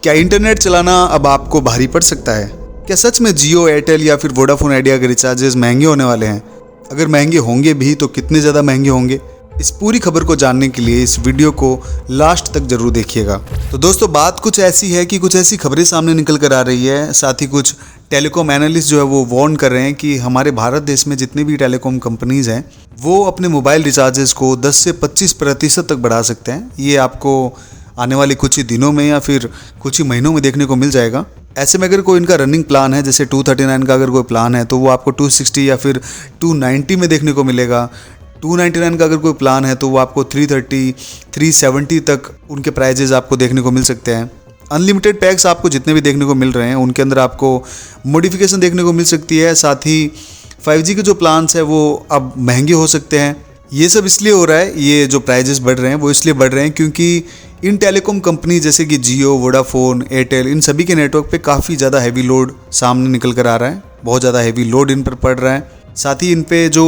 क्या इंटरनेट चलाना अब आपको भारी पड़ सकता है? क्या सच में जियो, एयरटेल या फिर वोडाफोन आइडिया के रिचार्जेस महंगे होने वाले हैं? अगर महंगे होंगे भी तो कितने ज़्यादा महंगे होंगे? इस पूरी खबर को जानने के लिए इस वीडियो को लास्ट तक जरूर देखिएगा। तो दोस्तों, बात कुछ ऐसी है कि कुछ ऐसी खबरें सामने निकल कर आ रही है, साथ ही कुछ टेलीकॉम एनालिस्ट जो है वो वार्न कर रहे हैं कि हमारे भारत देश में जितनी भी टेलीकॉम कंपनीज हैं वो अपने मोबाइल रिचार्जेस को 10 से 25% तक बढ़ा सकते हैं। ये आपको आने वाले कुछ ही दिनों में या फिर कुछ ही महीनों में देखने को मिल जाएगा। ऐसे में अगर कोई इनका रनिंग प्लान है, जैसे 239 का अगर कोई प्लान है तो वो आपको 260 या फिर 290 में देखने को मिलेगा। 299 का अगर कोई प्लान है तो वो आपको 330, 370 तक उनके प्राइजेज आपको देखने को मिल सकते हैं। अनलिमिटेड पैक्स आपको जितने भी देखने को मिल रहे हैं उनके अंदर आपको मॉडिफिकेशन देखने को मिल सकती है। साथ ही 5G के जो प्लान्स है वो अब महंगे हो सकते हैं। ये सब इसलिए हो रहा है, ये जो प्राइजेस बढ़ रहे हैं वो इसलिए बढ़ रहे हैं क्योंकि इन टेलीकॉम कंपनी जैसे कि जियो, वोडाफोन, एयरटेल, इन सभी के नेटवर्क पे काफ़ी ज़्यादा हैवी लोड सामने निकल कर आ रहा है। बहुत ज़्यादा हैवी लोड इन पर पड़ रहा है। साथ ही इन पे जो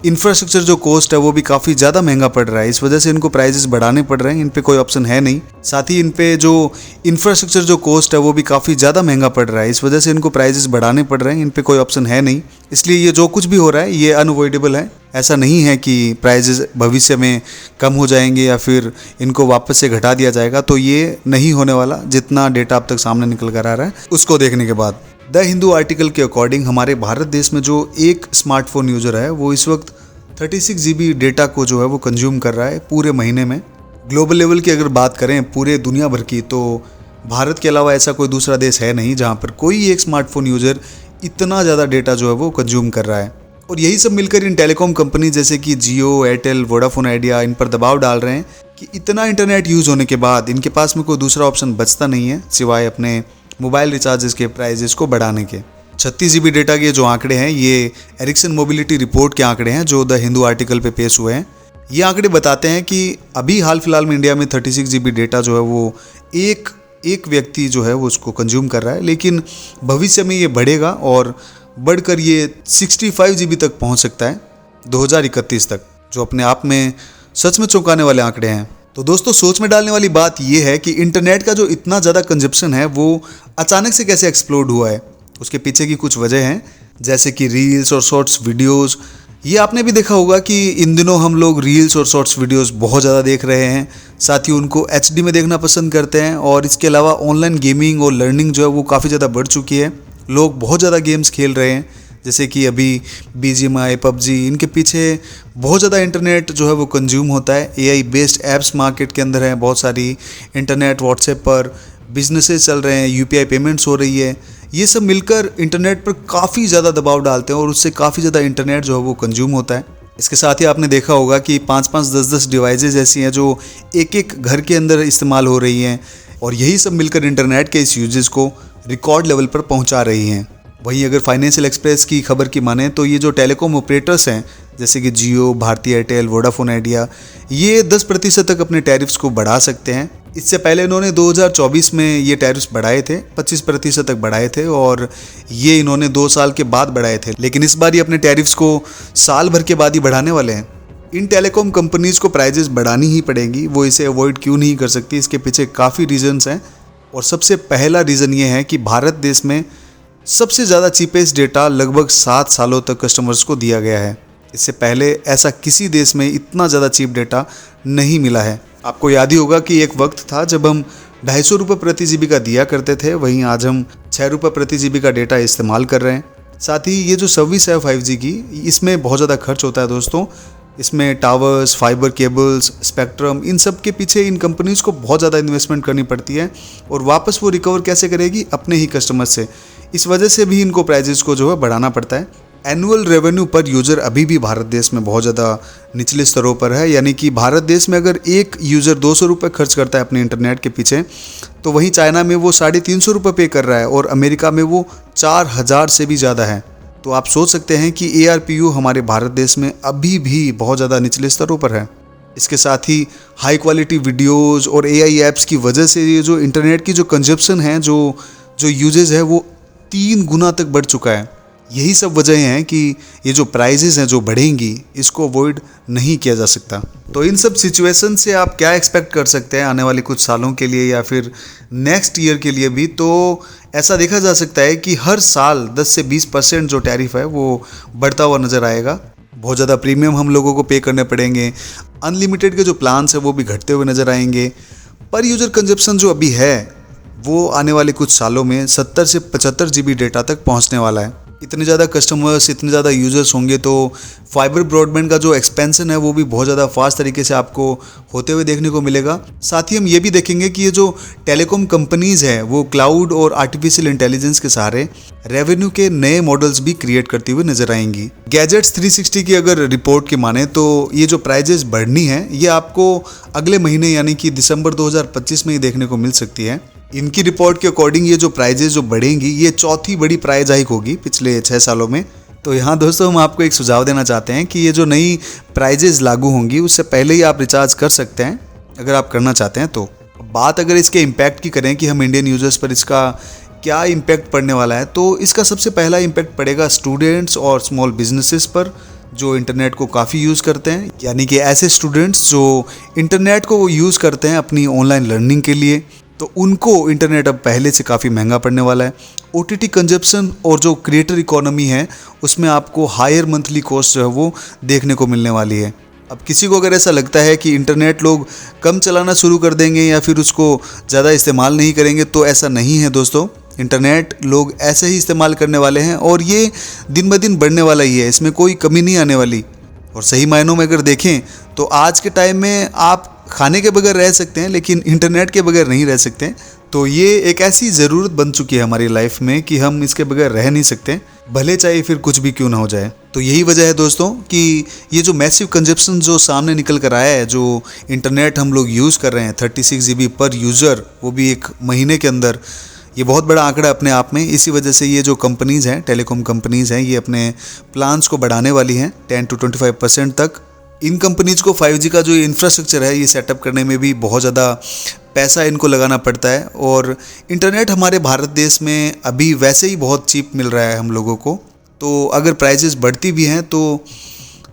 इंफ्रास्ट्रक्चर जो कॉस्ट है वो भी काफ़ी ज़्यादा महंगा पड़ रहा है। इस वजह से इनको प्राइजेस बढ़ाने पड़ रहे हैं, इन पे कोई ऑप्शन है नहीं। साथ ही इन पे जो इंफ्रास्ट्रक्चर जो कॉस्ट है वो भी काफ़ी ज़्यादा महंगा पड़ रहा है। इस वजह से इनको प्राइजेस बढ़ाने पड़ रहे हैं, इन पे कोई ऑप्शन है नहीं। इसलिए ये जो कुछ भी हो रहा है ये अनअवॉइडेबल है। ऐसा नहीं है कि प्राइजेस भविष्य में कम हो जाएंगे या फिर इनको वापस से घटा दिया जाएगा, तो ये नहीं होने वाला। जितना डेटा अब तक सामने निकल कर आ रहा है उसको देखने के बाद द हिंदू आर्टिकल के अकॉर्डिंग हमारे भारत देश में जो एक स्मार्टफोन यूजर है वो इस वक्त 36 GB डेटा को जो है वो कंज्यूम कर रहा है पूरे महीने में। ग्लोबल लेवल की अगर बात करें पूरे दुनिया भर की, तो भारत के अलावा ऐसा कोई दूसरा देश है नहीं जहाँ पर कोई एक स्मार्टफोन यूजर इतना ज़्यादा डेटा जो है वो कंज्यूम कर रहा है। और यही सब मिलकर इन टेलीकॉम कंपनी जैसे कि जियो, एयरटेल, वोडाफोन आइडिया इन पर दबाव डाल रहे हैं कि इतना इंटरनेट यूज़ होने के बाद इनके पास में कोई दूसरा ऑप्शन बचता नहीं है सिवाय अपने मोबाइल रिचार्जेस के प्राइजेस को बढ़ाने के। 36 GB डेटा के जो आंकड़े हैं ये एरिक्सन मोबिलिटी रिपोर्ट के आंकड़े हैं जो द हिंदू आर्टिकल पे पेश हुए हैं। ये आंकड़े बताते हैं कि अभी हाल फिलहाल में इंडिया में 36 GB डेटा जो है वो एक व्यक्ति जो है वो उसको कंज्यूम कर रहा है, लेकिन भविष्य में ये बढ़ेगा और बढ़कर ये 65 GB तक पहुंच सकता है 2031 तक, जो अपने आप में सच में चौंकाने वाले आंकड़े हैं। तो दोस्तों, सोच में डालने वाली बात यह है कि इंटरनेट का जो इतना ज़्यादा कंजप्शन है वो अचानक से कैसे एक्सप्लोड हुआ है। उसके पीछे की कुछ वजह हैं, जैसे कि रील्स और शॉर्ट्स वीडियोस। ये आपने भी देखा होगा कि इन दिनों हम लोग रील्स और शॉर्ट्स वीडियोस बहुत ज़्यादा देख रहे हैं। साथ ही उनको HD में देखना पसंद करते हैं। और इसके अलावा ऑनलाइन गेमिंग और लर्निंग जो है वो काफ़ी ज़्यादा बढ़ चुकी है। लोग बहुत ज़्यादा गेम्स खेल रहे हैं, जैसे कि अभी BGMI, PUBG, इनके पीछे बहुत ज़्यादा इंटरनेट जो है वो कंज्यूम होता है। AI बेस्ड ऐप्स मार्केट के अंदर हैं बहुत सारी। इंटरनेट, व्हाट्सएप पर बिजनेसेस चल रहे हैं, UPI पेमेंट्स हो रही है। ये सब मिलकर इंटरनेट पर काफ़ी ज़्यादा दबाव डालते हैं और उससे काफ़ी ज़्यादा इंटरनेट जो है वो कंज्यूम होता है। इसके साथ ही आपने देखा होगा कि 5-5, 10-10 डिवाइसेज ऐसी हैं जो एक घर के अंदर इस्तेमाल हो रही हैं और यही सब मिलकर इंटरनेट के इस यूजेस को रिकॉर्ड लेवल पर पहुंचा रही हैं। वहीं अगर फाइनेंशियल एक्सप्रेस की खबर की माने तो ये जो टेलीकॉम ऑपरेटर्स हैं जैसे कि जियो, भारती एयरटेल, वोडाफोन आइडिया, ये 10% तक अपने टैरिफ्स को बढ़ा सकते हैं। इससे पहले इन्होंने 2024 में ये टैरिफ्स बढ़ाए थे, 25% तक बढ़ाए थे और ये इन्होंने 2 साल के बाद बढ़ाए थे। लेकिन इस बार ये अपने टैरिफ्स को साल भर के बाद ही बढ़ाने वाले हैं। इन टेलीकॉम कंपनीज को प्राइजेस बढ़ानी ही पड़ेंगी, वो इसे अवॉइड क्यों नहीं कर सकती। इसके पीछे काफ़ी रीजन्स हैं और सबसे पहला रीज़न ये है कि भारत देश में सबसे ज़्यादा चीपेस्ट डेटा लगभग 7 सालों तक कस्टमर्स को दिया गया है। इससे पहले ऐसा किसी देश में इतना ज़्यादा चीप डेटा नहीं मिला है। आपको याद ही होगा कि एक वक्त था जब हम 250 रुपये प्रति GB का दिया करते थे, वहीं आज हम 6 रुपये प्रति GB का डेटा इस्तेमाल कर रहे हैं। साथ ही ये जो सर्विस है 5G की, इसमें बहुत ज़्यादा खर्च होता है दोस्तों। इसमें टावर्स, फाइबर केबल्स, स्पेक्ट्रम, इन सब के पीछे इन कंपनीज़ को बहुत ज़्यादा इन्वेस्टमेंट करनी पड़ती है और वापस वो रिकवर कैसे करेगी? अपने ही कस्टमर से। इस वजह से भी इनको प्राइजेस को जो है बढ़ाना पड़ता है। एनुअल रेवेन्यू पर यूज़र अभी भी भारत देश में बहुत ज़्यादा निचले स्तरों पर है, यानी कि भारत देश में अगर एक यूज़र 200 रुपये खर्च करता है अपने इंटरनेट के पीछे, तो वहीं चाइना में वो 350 रुपये पे कर रहा है और अमेरिका में वो 4000 से भी ज़्यादा है। तो आप सोच सकते हैं कि ARPU हमारे भारत देश में अभी भी बहुत ज़्यादा निचले स्तरों पर है। इसके साथ ही हाई क्वालिटी वीडियोज़ और AI ऐप्स की वजह से ये जो इंटरनेट की जो कंजप्शन है, जो यूजेज है वो 3 गुना तक बढ़ चुका है। यही सब वजह हैं कि ये जो प्राइजेस हैं जो बढ़ेंगी, इसको अवॉइड नहीं किया जा सकता। तो इन सब सिचुएशन से आप क्या एक्सपेक्ट कर सकते हैं आने वाले कुछ सालों के लिए या फिर नेक्स्ट ईयर के लिए भी? तो ऐसा देखा जा सकता है कि हर साल 10 से 20% जो टैरिफ है वो बढ़ता हुआ नज़र आएगा। बहुत ज़्यादा प्रीमियम हम लोगों को पे करने पड़ेंगे। अनलिमिटेड के जो प्लान्स हैं वो भी घटते हुए नज़र आएंगे। पर यूज़र कंजप्शन जो अभी है वो आने वाले कुछ सालों में 70 से 75 GB डेटा तक पहुंचने वाला है। इतने ज़्यादा कस्टमर्स, इतने ज़्यादा यूज़र्स होंगे तो फाइबर ब्रॉडबैंड का जो एक्सपेंशन है वो भी बहुत ज़्यादा फास्ट तरीके से आपको होते हुए देखने को मिलेगा। साथ ही हम ये भी देखेंगे कि ये जो टेलीकॉम कंपनीज़ हैं वो क्लाउड और आर्टिफिशियल इंटेलिजेंस के सहारे रेवेन्यू के नए मॉडल्स भी क्रिएट करती हुई नजर आएंगी। गैजेट्स 360 की अगर रिपोर्ट की माने तो ये जो प्राइजेस बढ़नी है ये आपको अगले महीने यानी कि दिसंबर 2025 में ही देखने को मिल सकती है। इनकी रिपोर्ट के अकॉर्डिंग ये जो प्राइजेस जो बढ़ेंगी ये चौथी बड़ी प्राइस हाइक होगी पिछले 6 सालों में। तो यहाँ दोस्तों हम आपको एक सुझाव देना चाहते हैं कि ये जो नई प्राइजेस लागू होंगी उससे पहले ही आप रिचार्ज कर सकते हैं अगर आप करना चाहते हैं तो। बात अगर इसके इम्पैक्ट की करें कि हम इंडियन यूजर्स पर इसका क्या इम्पैक्ट पड़ने वाला है, तो इसका सबसे पहला इम्पैक्ट पड़ेगा स्टूडेंट्स और स्मॉल बिजनेसेस पर जो इंटरनेट को काफ़ी यूज़ करते हैं, यानी कि ऐसे स्टूडेंट्स जो इंटरनेट को यूज़ करते हैं अपनी ऑनलाइन लर्निंग के लिए, तो उनको इंटरनेट अब पहले से काफ़ी महंगा पड़ने वाला है। OTT कंजप्शन और जो क्रिएटर इकोनॉमी है उसमें आपको हायर मंथली कॉस्ट जो है वो देखने को मिलने वाली है। अब किसी को अगर ऐसा लगता है कि इंटरनेट लोग कम चलाना शुरू कर देंगे या फिर उसको ज़्यादा इस्तेमाल नहीं करेंगे, तो ऐसा नहीं है दोस्तों। इंटरनेट लोग ऐसे ही इस्तेमाल करने वाले हैं और ये दिन ब दिन बढ़ने वाला ही है, इसमें कोई कमी नहीं आने वाली। और सही मायनों में अगर देखें तो आज के टाइम में आप खाने के बगैर रह सकते हैं लेकिन इंटरनेट के बगैर नहीं रह सकते। तो ये एक ऐसी ज़रूरत बन चुकी है हमारी लाइफ में कि हम इसके बगैर रह नहीं सकते, भले चाहे फिर कुछ भी क्यों ना हो जाए। तो यही वजह है दोस्तों कि ये जो मैसिव कंजप्शन जो सामने निकल कर आया है, जो इंटरनेट हम लोग यूज़ कर रहे हैं 36 GB पर यूज़र, वो भी एक महीने के अंदर, ये बहुत बड़ा आंकड़ा अपने आप में। इसी वजह से ये जो कंपनीज़ हैं, टेलीकॉम कंपनीज़ हैं, ये अपने प्लान्स को बढ़ाने वाली हैं 10 to 25% तक। इन कंपनीज़ को 5G का जो इंफ्रास्ट्रक्चर है ये सेटअप करने में भी बहुत ज़्यादा पैसा इनको लगाना पड़ता है। और इंटरनेट हमारे भारत देश में अभी वैसे ही बहुत चीप मिल रहा है हम लोगों को, तो अगर प्राइजेस बढ़ती भी हैं तो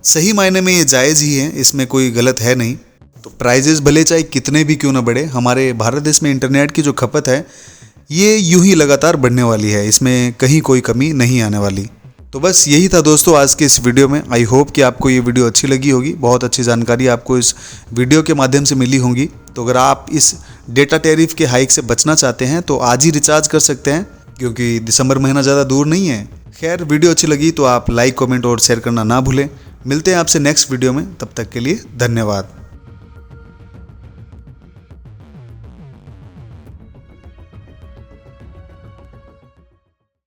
सही मायने में ये जायज़ ही है, इसमें कोई गलत है नहीं। तो प्राइजेस भले चाहे कितने भी क्यों ना बढ़े, हमारे भारत देश में इंटरनेट की जो खपत है ये यूं ही लगातार बढ़ने वाली है, इसमें कहीं कोई कमी नहीं आने वाली। तो बस यही था दोस्तों आज के इस वीडियो में। आई होप कि आपको ये वीडियो अच्छी लगी होगी, बहुत अच्छी जानकारी आपको इस वीडियो के माध्यम से मिली होंगी। तो अगर आप इस डेटा टैरिफ के हाइक से बचना चाहते हैं तो आज ही रिचार्ज कर सकते हैं, क्योंकि दिसंबर महीना ज़्यादा दूर नहीं है। खैर, वीडियो अच्छी लगी तो आप लाइक, कमेंट और शेयर करना ना भूलें। मिलते हैं आपसे नेक्स्ट वीडियो में, तब तक के लिए धन्यवाद।